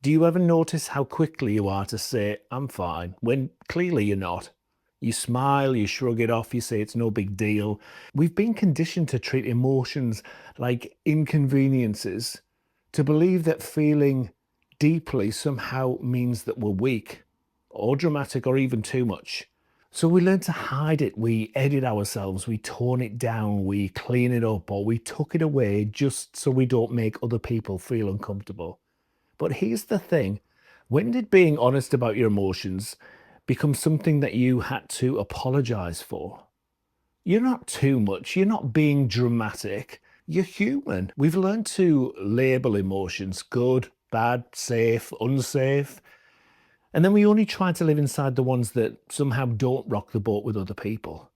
Do you ever notice how quickly you are to say, I'm fine, when clearly you're not? You smile, you shrug it off, you say it's no big deal. We've been conditioned to treat emotions like inconveniences, to believe that feeling deeply somehow means that we're weak or dramatic or even too much. So we learn to hide it, we edit ourselves, we tone it down, we clean it up, or we tuck it away just so we don't make other people feel uncomfortable. But here's the thing, when did being honest about your emotions become something that you had to apologize for? You're not too much, you're not being dramatic, you're human. We've learned to label emotions good, bad, safe, unsafe, and then we only try to live inside the ones that somehow don't rock the boat with other people.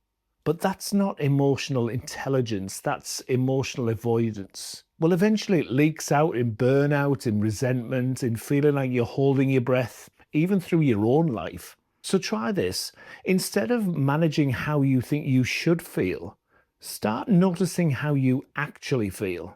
But that's not emotional intelligence, that's emotional avoidance. Well, eventually it leaks out in burnout, in resentment, in feeling like you're holding your breath, even through your own life. So try this. Instead of managing how you think you should feel, start noticing how you actually feel.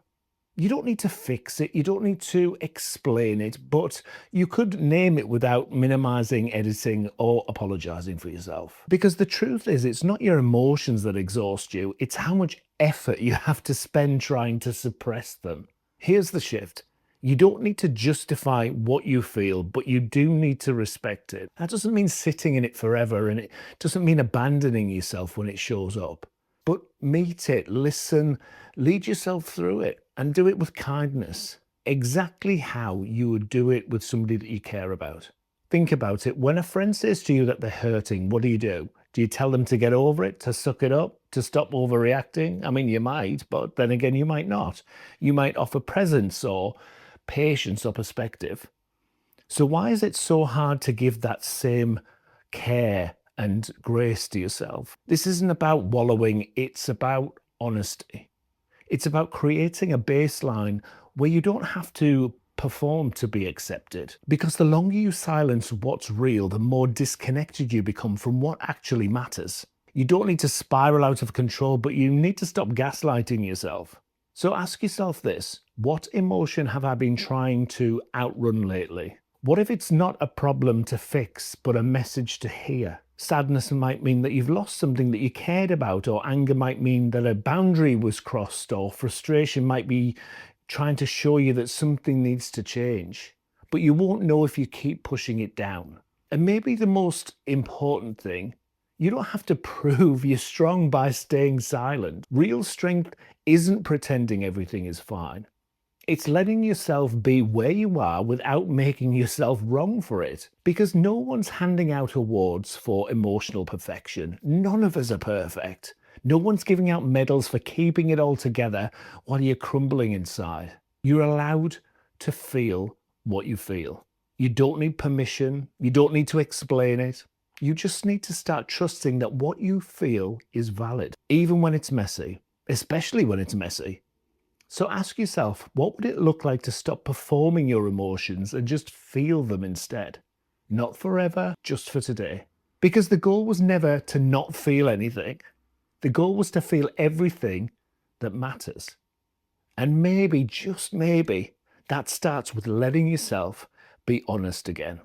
You don't need to fix it, you don't need to explain it, but you could name it without minimizing, editing, or apologizing for yourself. Because the truth is, it's not your emotions that exhaust you, it's how much effort you have to spend trying to suppress them. Here's the shift. You don't need to justify what you feel, but you do need to respect it. That doesn't mean sitting in it forever, and it doesn't mean abandoning yourself when it shows up. But meet it, listen, lead yourself through it, and do it with kindness, exactly how you would do it with somebody that you care about. Think about it. When a friend says to you that they're hurting, what do? Do you tell them to get over it, to suck it up, to stop overreacting? I mean, you might, but then again, you might not. You might offer presence or patience or perspective. So why is it so hard to give that same care and grace to yourself? This isn't about wallowing, it's about honesty. It's about creating a baseline where you don't have to perform to be accepted. Because the longer you silence what's real, the more disconnected you become from what actually matters. You don't need to spiral out of control, but you need to stop gaslighting yourself. So ask yourself this, what emotion have I been trying to outrun lately? What if it's not a problem to fix, but a message to hear? Sadness might mean that you've lost something that you cared about, or anger might mean that a boundary was crossed, or frustration might be trying to show you that something needs to change. But you won't know if you keep pushing it down. And maybe the most important thing, you don't have to prove you're strong by staying silent. Real strength isn't pretending everything is fine. It's letting yourself be where you are without making yourself wrong for it. Because no one's handing out awards for emotional perfection. None of us are perfect. No one's giving out medals for keeping it all together while you're crumbling inside. You're allowed to feel what you feel. You don't need permission. You don't need to explain it. You just need to start trusting that what you feel is valid, even when it's messy, especially when it's messy. So ask yourself, what would it look like to stop performing your emotions and just feel them instead? Not forever, just for today. Because the goal was never to not feel anything. The goal was to feel everything that matters. And maybe, just maybe, that starts with letting yourself be honest again.